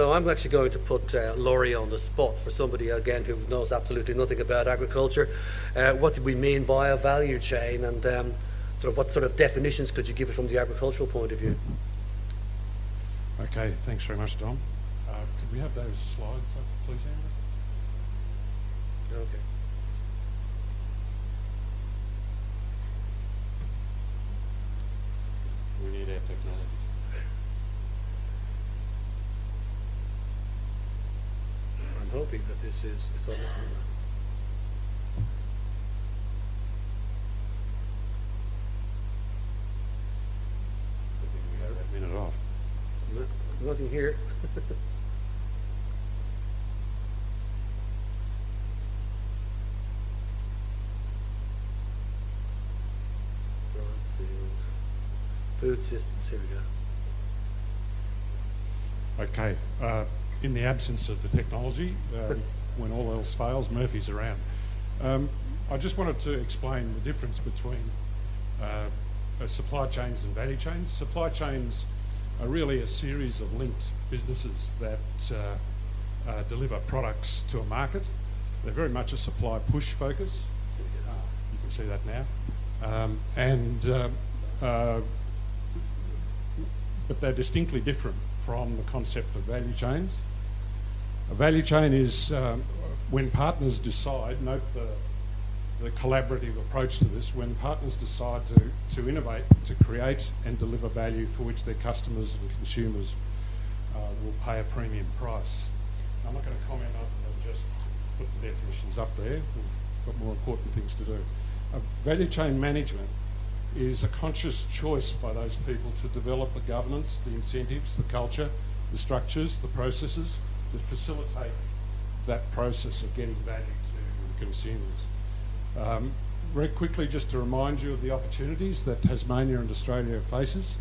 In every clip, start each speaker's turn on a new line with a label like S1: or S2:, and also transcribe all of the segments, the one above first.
S1: So I'm actually going to put Laurie on the spot for somebody, again, who knows absolutely nothing about agriculture. What do we mean by a value chain, and what sort of definitions could you give it from the agricultural point of view?
S2: Okay, thanks very much, Dom. Could we have those slides up, please, Amber?
S1: Okay.
S2: We need our technology.
S1: I'm hoping that it's on this one.
S2: I think we have that minute off.
S1: Nothing here. Food systems, here we go.
S2: Okay, in the absence of the technology, when all else fails, Murphy's around. I just wanted to explain the difference between supply chains and value chains. Supply chains are really a series of linked businesses that deliver products to a market. They're very much a supply push focus. You can see that now. But they're distinctly different from the concept of value chains. A value chain is when partners decide, note the collaborative approach to this, when partners decide to innovate, to create and deliver value for which their customers and consumers will pay a premium price. I'm not going to comment on it, I'll just put the definitions up there. We've got more important things to do. Value chain management is a conscious choice by those people to develop the governance, the incentives, the culture, the structures, the processes that facilitate that process of getting value to consumers. Very quickly, just to remind you of the opportunities that Tasmania and Australia faces.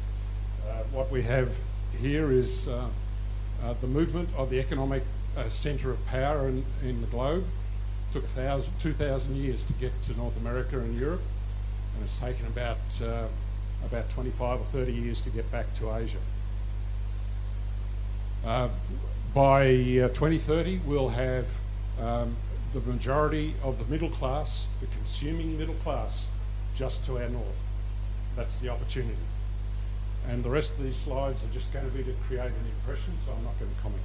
S2: What we have here is the movement of the economic centre of power in the globe. It took 2,000 years to get to North America and Europe, and it's taken about 25 or 30 years to get back to Asia. By 2030, we'll have the majority of the middle class, the consuming middle class, just to our north. That's the opportunity. And the rest of these slides are just going to be to create an impression, so I'm not going to comment.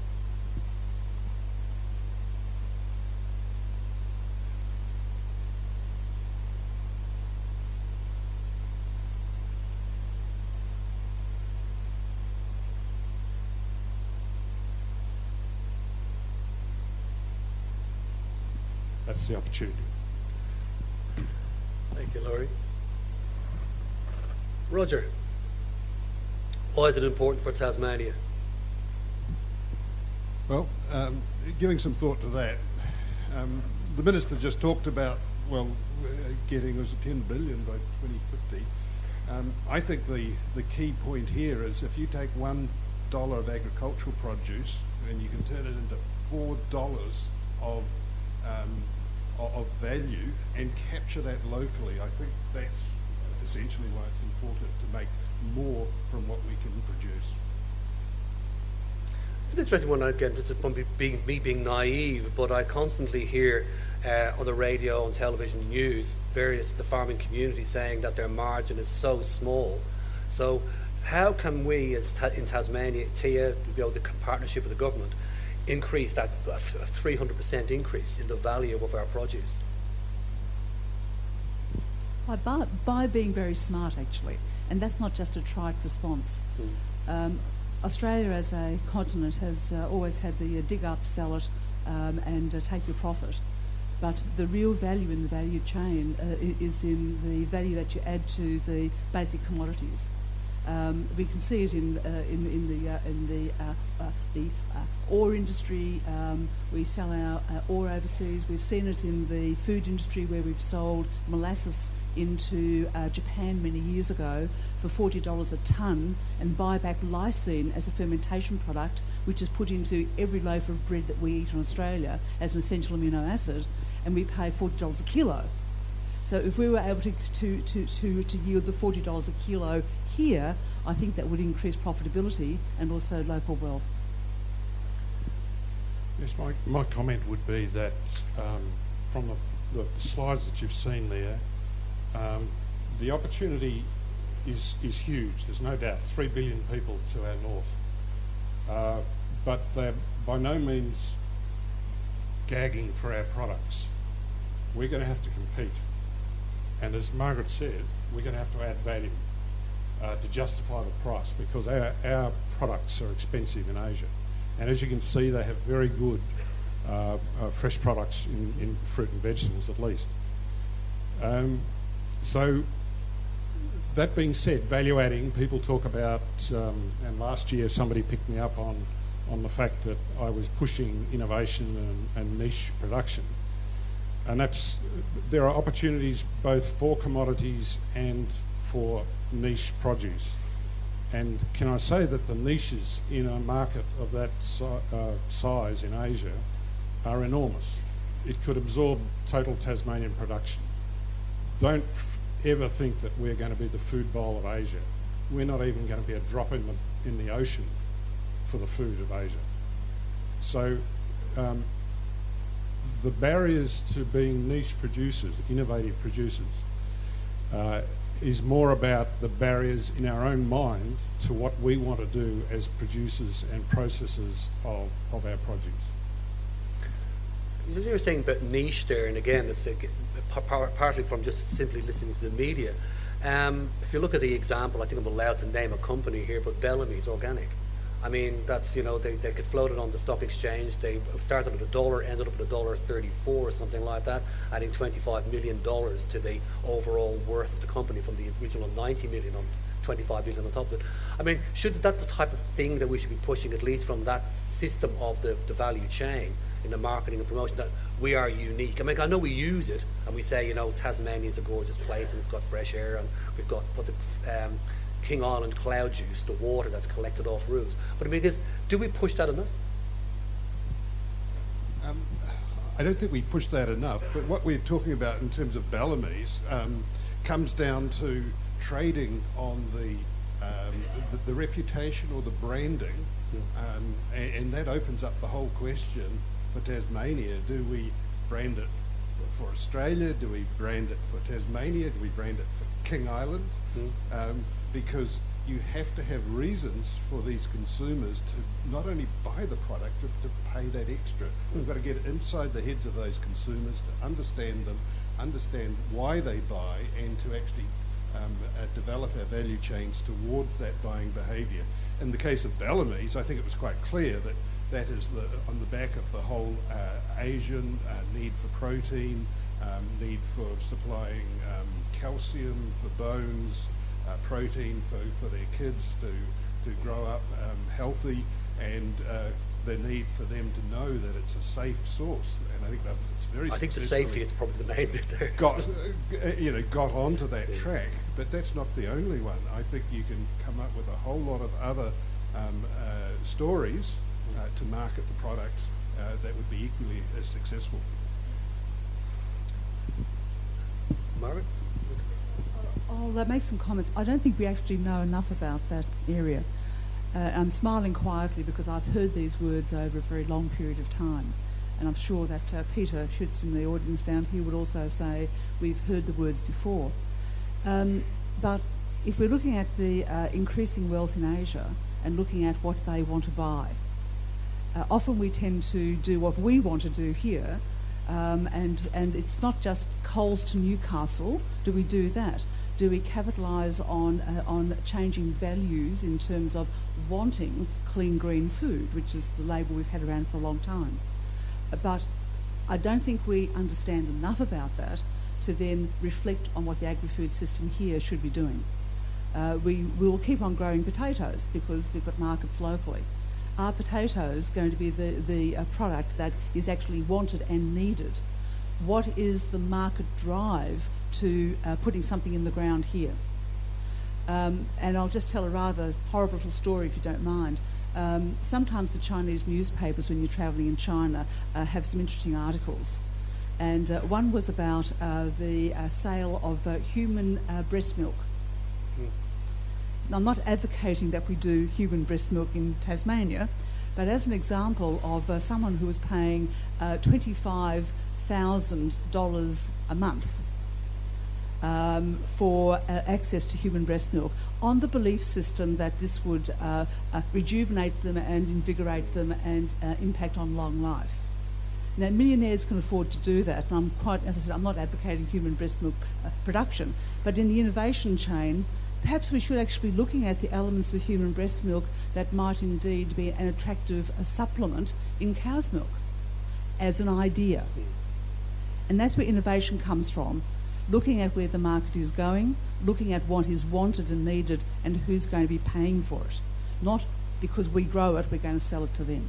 S2: That's the opportunity.
S1: Thank you, Laurie. Roger, why is it important for Tasmania?
S3: Well, giving some thought to that, the Minister just talked about, getting us 10 billion by 2050. I think the key point here is if you take $1 of agricultural produce and you can turn it into $4 of value and capture that locally, I think that's essentially why it's important to make more from what we can produce.
S1: It's an interesting one. Again, this is me being naive, but I constantly hear on the radio and television news the farming community saying that their margin is so small. So how can we in Tasmania, TIA, the partnership with the government, increase that 300% increase in the value of our produce?
S4: By being very smart, actually, and that's not just a trite response. Australia as a continent has always had the dig up, sell it, and take your profit. But the real value in the value chain is in the value that you add to the basic commodities. We can see it in the ore industry. We sell our ore overseas. We've seen it in the food industry where we've sold molasses into Japan many years ago for $40 a tonne and buy back lysine as a fermentation product, which is put into every loaf of bread that we eat in Australia as an essential amino acid, and we pay $40 a kilo. So if we were able to yield the $40 a kilo here, I think that would increase profitability and also local wealth.
S2: Yes, my comment would be that from the slides that you've seen there, the opportunity is huge. There's no doubt. 3 billion people to our north, but they're by no means gagging for our products. We're going to have to compete, and as Margaret says, we're going to have to add value to justify the price, because our products are expensive in Asia. And as you can see, they have very good fresh products in fruit and vegetables, at least. So, that being said, value adding, people talk about, and last year somebody picked me up on the fact that I was pushing innovation and niche production. And there are opportunities both for commodities and for niche produce. And can I say that the niches in a market of that size in Asia are enormous. It could absorb total Tasmanian production. Don't ever think that we're going to be the food bowl of Asia. We're not even going to be a drop in the ocean for the food of Asia. So the barriers to being niche producers, innovative producers, is more about the barriers in our own mind to what we want to do as producers and processors of our produce.
S1: You were saying about niche there, and again, it's partly from just simply listening to the media. If you look at the example, I think I'm allowed to name a company here, but Bellamy's organic. I mean, that's, they could float it on the stock exchange. They started at $1, ended up at $1.34 or something like that, adding $25 million to the overall worth of the company from the original $90 million on $25 million on top of it. I mean, should that the type of thing that we should be pushing, at least from that system of the value chain in the marketing and promotion, that we are unique? I mean, I know we use it and we say, Tasmania is a gorgeous place and it's got fresh air and we've got King Island cloud juice, the water that's collected off roofs. But I mean, do we push that enough?
S3: I don't think we push that enough, but what we're talking about in terms of Bellamy's comes down to trading on the reputation or the branding, and that opens up the whole question for Tasmania. Do we brand it for Australia? Do we brand it for Tasmania? Do we brand it for King Island? Because you have to have reasons for these consumers to not only buy the product, but to pay that extra. We've got to get inside the heads of those consumers to understand them, understand why they buy, and to actually develop our value chains towards that buying behaviour. In the case of Bellamy's, I think it was quite clear that that is on the back of the whole Asian need for protein, need for supplying calcium for bones, protein for their kids to grow up healthy, and the need for them to know that it's a safe source. And I think it's very.
S1: I think the safety is probably the main bit there.
S3: Got onto that track, but that's not the only one. I think you can come up with a whole lot of other stories to market the product that would be equally as successful.
S1: Margaret?
S4: I'll make some comments. I don't think we actually know enough about that area. I'm smiling quietly because I've heard these words over a very long period of time. And I'm sure that Peter Schütz in the audience down here would also say we've heard the words before. But if we're looking at the increasing wealth in Asia and looking at what they want to buy, often we tend to do what we want to do here, and it's not just Coles to Newcastle. Do we do that? Do we capitalise on changing values in terms of wanting clean green food, which is the label we've had around for a long time? But I don't think we understand enough about that to then reflect on what the agri-food system here should be doing. We will keep on growing potatoes because we've got markets locally. Are potatoes going to be the product that is actually wanted and needed? What is the market drive to putting something in the ground here? And I'll just tell a rather horrible little story if you don't mind. Sometimes the Chinese newspapers, when you're travelling in China, have some interesting articles. And one was about the sale of human breast milk. Now, I'm not advocating that we do human breast milk in Tasmania, But as an example of someone who was paying $25,000 a month for access to human breast milk, on the belief system that this would rejuvenate them and invigorate them and impact on long life. Now, millionaires can afford to do that, and as I said, I'm not advocating human breast milk production, but in the innovation chain, perhaps we should actually be looking at the elements of human breast milk that might indeed be an attractive supplement in cow's milk as an idea. And that's where innovation comes from, looking at where the market is going, looking at what is wanted and needed and who's going to be paying for it. Not because we grow it, we're going to sell it to them.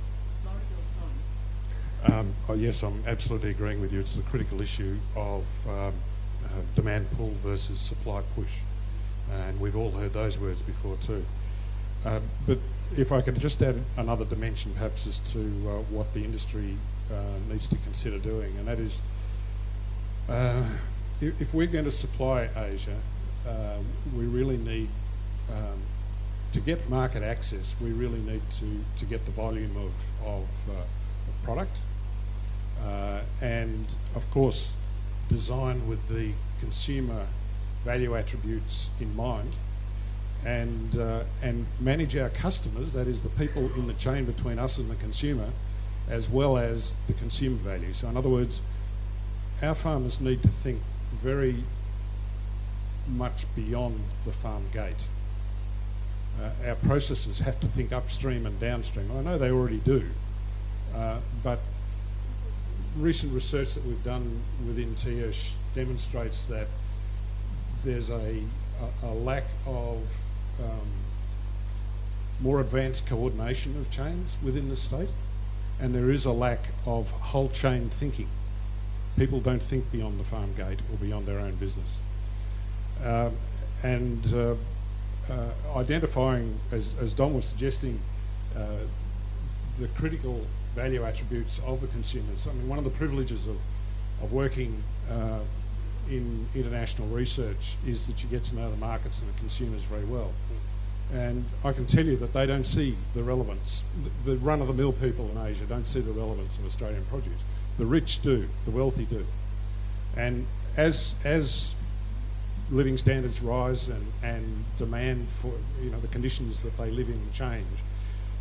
S2: Yes, I'm absolutely agreeing with you. It's the critical issue of demand pull versus supply push. And we've all heard those words before too. But if I could just add another dimension perhaps as to what the industry needs to consider doing, and that is if we're going to supply Asia, we really need to get market access, we really need to get the volume of product and of course designed with the consumer value attributes in mind, and manage our customers, that is the people in the chain between us and the consumer, as well as the consumer value. So in other words, our farmers need to think very much beyond the farm gate. Our processors have to think upstream and downstream. I know they already do, but recent research that we've done within TIA demonstrates that there's a lack of more advanced coordination of chains within the state, and there is a lack of whole chain thinking. People don't think beyond the farm gate or beyond their own business. Identifying, as Don was suggesting, the critical value attributes of the consumers. I mean, one of the privileges of working in international research is that you get to know the markets and the consumers very well. And I can tell you that they don't see the relevance. The run-of-the-mill people in Asia don't see the relevance of Australian produce. The rich do, the wealthy do. And as living standards rise and demand for, the conditions that they live in change,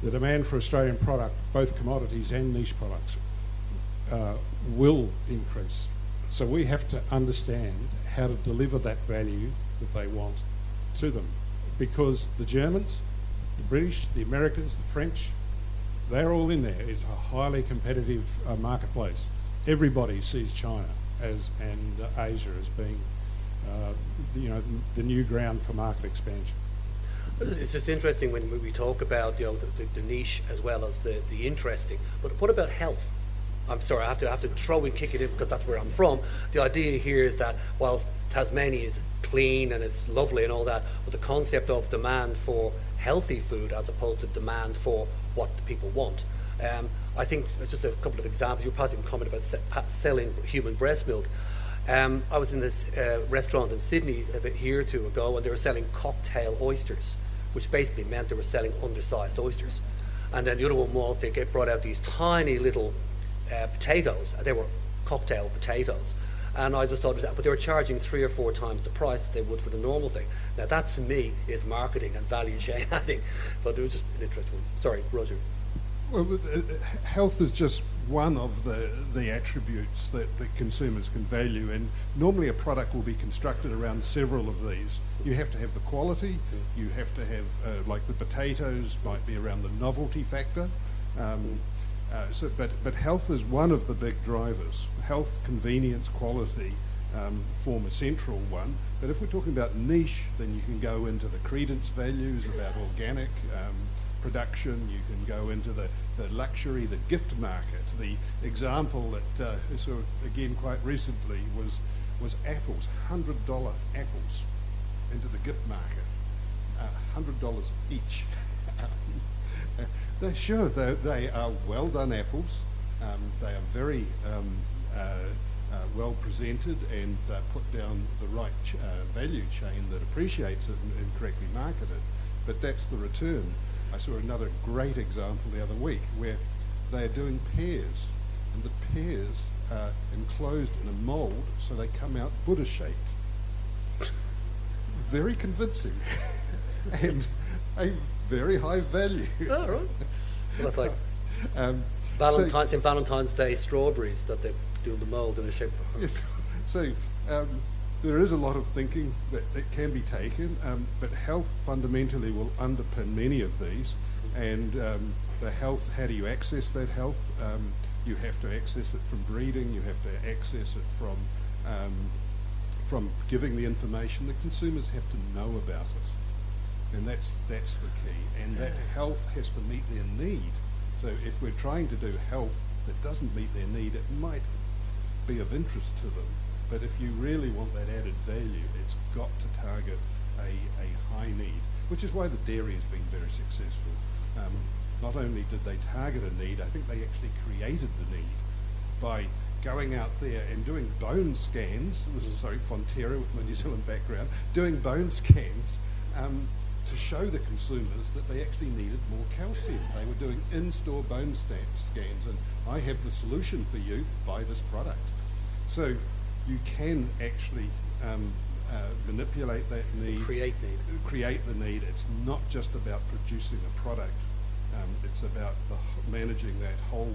S2: the demand for Australian product, both commodities and niche products, will increase. So we have to understand how to deliver that value that they want to them, because the Germans, the British, the Americans, the French, they're all in there. It's a highly competitive marketplace. Everybody sees China and Asia as being the new ground for market expansion.
S1: It's just interesting when we talk about the niche as well as the interesting. But what about health? I'm sorry, I have to throw and kick it in because that's where I'm from. The idea here is that whilst Tasmania is clean and it's lovely and all that, but the concept of demand for healthy food as opposed to demand for what the people want. I think just a couple of examples. You were passing a comment about selling human breast milk. I was in this restaurant in Sydney a year or two ago, and they were selling cocktail oysters, which basically meant they were selling undersized oysters. And then the other one was they brought out these tiny little potatoes. They were cocktail potatoes. And I just thought, but they were charging 3 or 4 times the price that they would for the normal thing. Now that to me is marketing and value chain adding. But it was just an interesting one. Sorry, Roger.
S3: Well, health is just one of the attributes that consumers can value, and normally a product will be constructed around several of these. You have to have the quality, you have to have, like the potatoes might be around the novelty factor, but health is one of the big drivers. Health, convenience, quality form a central one, but if we're talking about niche, then you can go into the credence values about organic production, you can go into the luxury, the gift market. The example that I saw again quite recently was apples, $100 apples into the gift market, $100 each. They are well done apples. They are very well presented and put down the right value chain that appreciates it and correctly marketed. But that's the return. I saw another great example the other week where they are doing pears, and the pears are enclosed in a mould so they come out Buddha-shaped. Very convincing and a very high value.
S1: Oh, right. Well, that's like Valentine's Day strawberries that they do the mould in the shape of.
S3: Yes. So there is a lot of thinking that can be taken, but health fundamentally will underpin many of these. And the health, how do you access that health? You have to access it from breeding. You have to access it from giving the information. The consumers have to know about it, and that's the key. And that health has to meet their need. So if we're trying to do health that doesn't meet their need, it might be of interest to them. But if you really want that added value, it's got to target a high need, which is why the dairy has been very successful. Not only did they target a need, I think they actually created the need by going out there and doing bone scans. This is, Fonterra with my New Zealand background, doing bone scans to show the consumers that they actually needed more calcium. They were doing in-store bone scans, and I have the solution for you, buy this product. So you can actually manipulate that need. Create the need. It's not just about producing a product. It's about managing that whole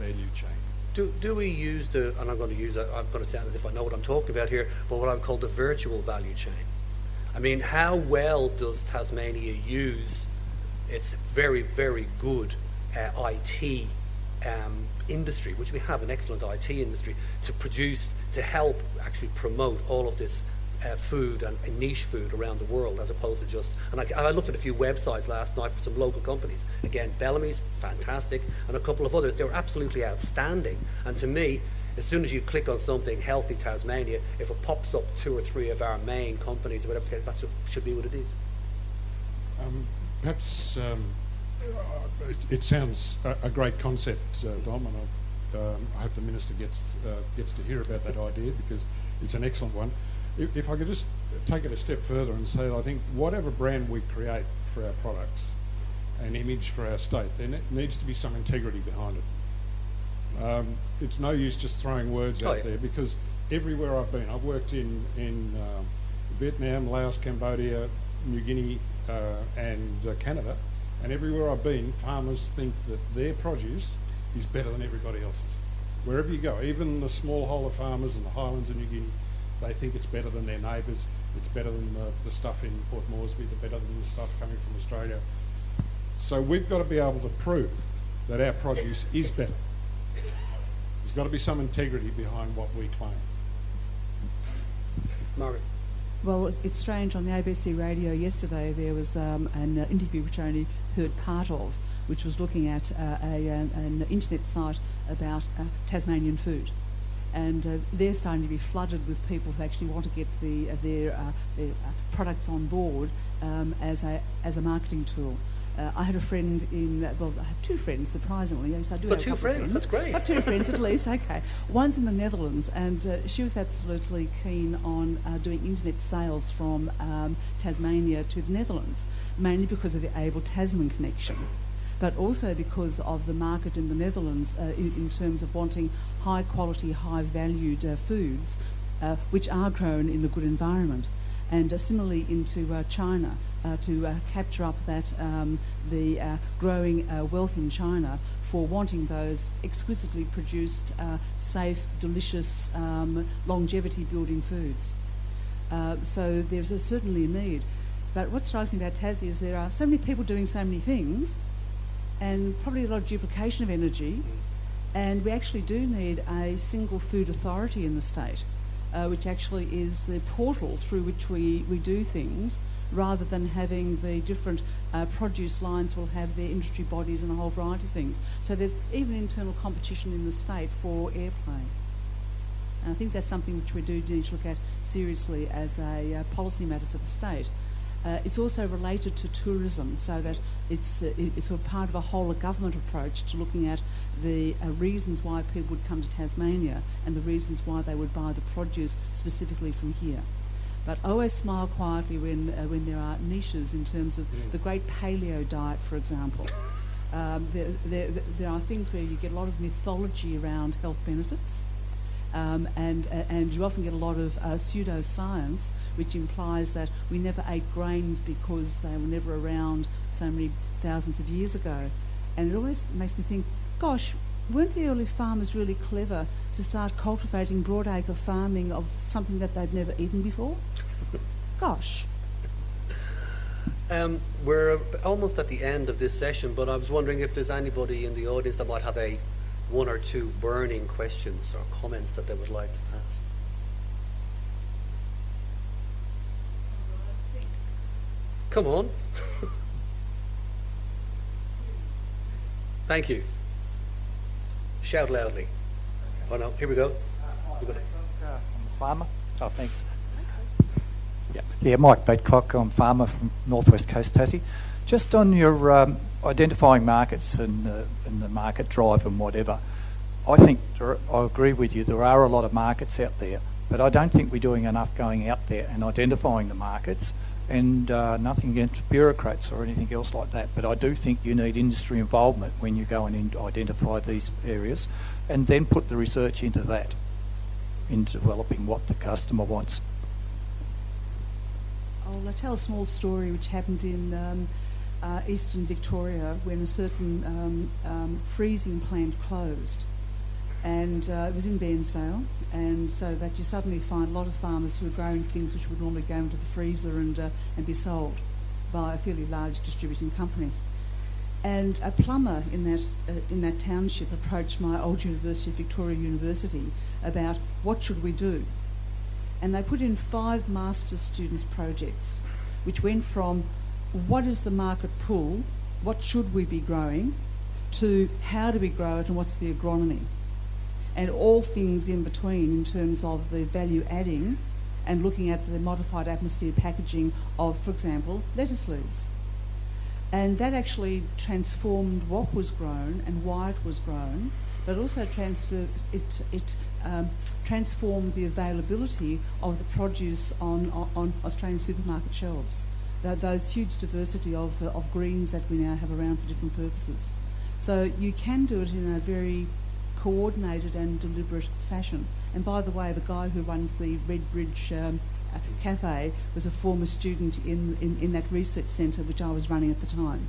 S3: value chain.
S1: Do we use and I'm going to sound as if I know what I'm talking about here, but what I call the virtual value chain? I mean, how well does Tasmania use its very, very good IT industry, which we have an excellent IT industry, to help actually promote all of this food and niche food around the world, as opposed to just, and I looked at a few websites last night for some local companies. Again, Bellamy's fantastic, and a couple of others. They were absolutely outstanding. And to me, as soon as you click on something Healthy Tasmania, if it pops up 2 or 3 of our main companies or whatever, that should be what it is.
S2: Perhaps it sounds a great concept, Dom, and I hope the Minister gets to hear about that idea, because it's an excellent one. If I could just take it a step further and say, I think whatever brand we create for our products, an image for our state, there needs to be some integrity behind it. It's no use just throwing words out there, because everywhere I've been, I've worked in Vietnam, Laos, Cambodia, New Guinea, and Canada, and everywhere I've been, farmers think that their produce is better than everybody else's. Wherever you go, even the smallholder farmers in the highlands of New Guinea, they think it's better than their neighbours, it's better than the stuff in Port Moresby, it's better than the stuff coming from Australia. So we've got to be able to prove that our produce is better. There's got to be some integrity behind what we claim.
S1: Margaret.
S4: Well, it's strange, on the ABC radio yesterday there was an interview which I only heard part of, which was looking at an internet site about Tasmanian Food. And they're starting to be flooded with people who actually want to get their products on board as a marketing tool. I had a friend I have 2 friends, surprisingly. Yes, I do have
S1: 2 friends, that's great.
S4: But 2 friends at least, okay. One's in the Netherlands, and she was absolutely keen on doing internet sales from Tasmania to the Netherlands, mainly because of the Able Tasman connection, but also because of the market in the Netherlands in terms of wanting high quality, high valued foods which are grown in a good environment. And similarly into China, to capture up that the growing wealth in China for wanting those exquisitely produced, safe, delicious, longevity building foods. So there's certainly a need. But what strikes me about Tassie is there are so many people doing so many things, and probably a lot of duplication of energy, and we actually do need a single food authority in the state, which actually is the portal through which we do things, rather than having the different produce lines will have their industry bodies and a whole variety of things. So there's even internal competition in the state for airplay. And I think that's something which we do need to look at seriously as a policy matter for the state. It's also related to tourism, so that it's sort of part of a whole of government approach to looking at the reasons why people would come to Tasmania and the reasons why they would buy the produce specifically from here. But always smile quietly when there are niches in terms of the great paleo diet, for example. There are things where you get a lot of mythology around health benefits, and you often get a lot of pseudoscience, which implies that we never ate grains because they were never around so many thousands of years ago. And it always makes me think, gosh, weren't the early farmers really clever to start cultivating broadacre farming of something that they'd never eaten before? Gosh.
S1: We're almost at the end of this session, but I was wondering if there's anybody in the audience that might have one or two burning questions or comments that they would like to pass. Come on. Thank you. Shout loudly. Oh no, here we go.
S5: I'm a farmer. Oh, thanks. Yeah, Mike Badcock. I'm a farmer from Northwest Coast Tassie. Just on your identifying markets and the market drive and whatever, I think I agree with you. There are a lot of markets out there, but I don't think we're doing enough going out there and identifying the markets. And nothing against bureaucrats or anything else like that, but I do think you need industry involvement when you go and identify these areas, and then put the research into that, in developing what the customer wants.
S4: I'll tell a small story which happened in eastern Victoria when a certain freezing plant closed, and it was in Bairnsdale, and so that you suddenly find a lot of farmers who are growing things which would normally go into the freezer and be sold by a fairly large distributing company. And a plumber in that township approached my old university, Victoria University, about what should we do. And they put in 5 master's students projects, which went from what is the market pull, what should we be growing, to how do we grow it and what's the agronomy. And all things in between in terms of the value adding and looking at the modified atmosphere packaging of, for example, lettuce leaves. And that actually transformed what was grown and why it was grown, but also transformed the availability of the produce on Australian supermarket shelves. Those huge diversity of greens that we now have around for different purposes. So you can do it in a very coordinated and deliberate fashion. And by the way, the guy who runs the Red Bridge Cafe was a former student in that research centre which I was running at the time.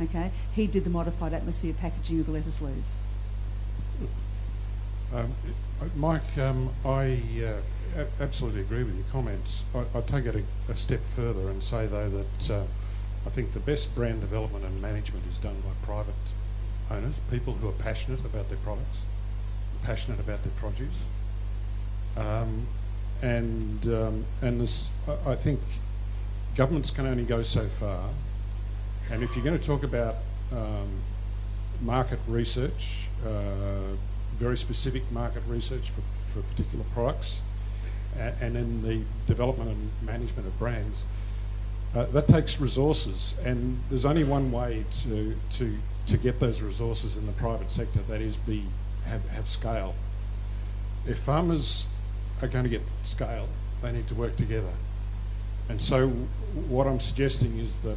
S4: Okay, he did the modified atmosphere packaging of the lettuce leaves.
S2: Mike, I absolutely agree with your comments. I take it a step further and say, though, that I think the best brand development and management is done by private owners, people who are passionate about their products, passionate about their produce. And this, I think governments can only go so far. And if you're going to talk about market research, very specific market research for particular products, and then the development and management of brands, that takes resources. And there's only one way to get those resources in the private sector, that is have scale. If farmers are going to get scale, they need to work together. And so what I'm suggesting is that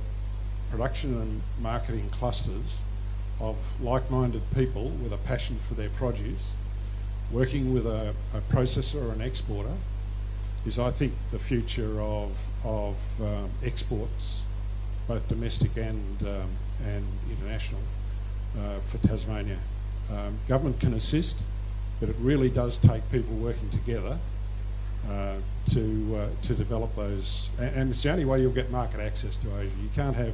S2: production and marketing clusters of like-minded people with a passion for their produce, working with a processor or an exporter, is, I think, the future of exports, both domestic and international, for Tasmania. Government can assist, but it really does take people working together to develop those. And it's the only way you'll get market access to Asia. You can't have,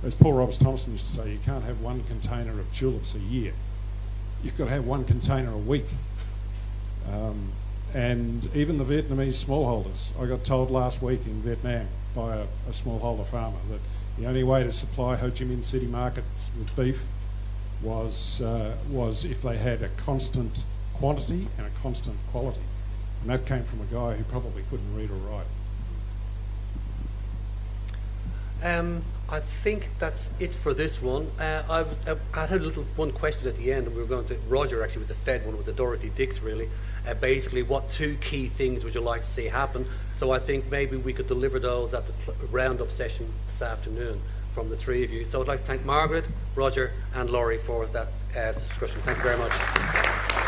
S2: as Paul Roberts Thompson used to say, you can't have one container of tulips a year. You've got to have one container a week. And even the Vietnamese smallholders, I got told last week in Vietnam by a smallholder farmer that the only way to supply Ho Chi Minh City markets with beef was if they had a constant quantity and a constant quality. And that came from a guy who probably couldn't read or write.
S1: I think that's it for this one. I had a little one question at the end, and we were going to. Roger actually was a Fed one, with a Dorothy Dix really. Basically, what 2 key things would you like to see happen? So I think maybe we could deliver those at the round-up session this afternoon from the 3 of you. So I'd like to thank Margaret, Roger, and Laurie for that discussion. Thank you very much.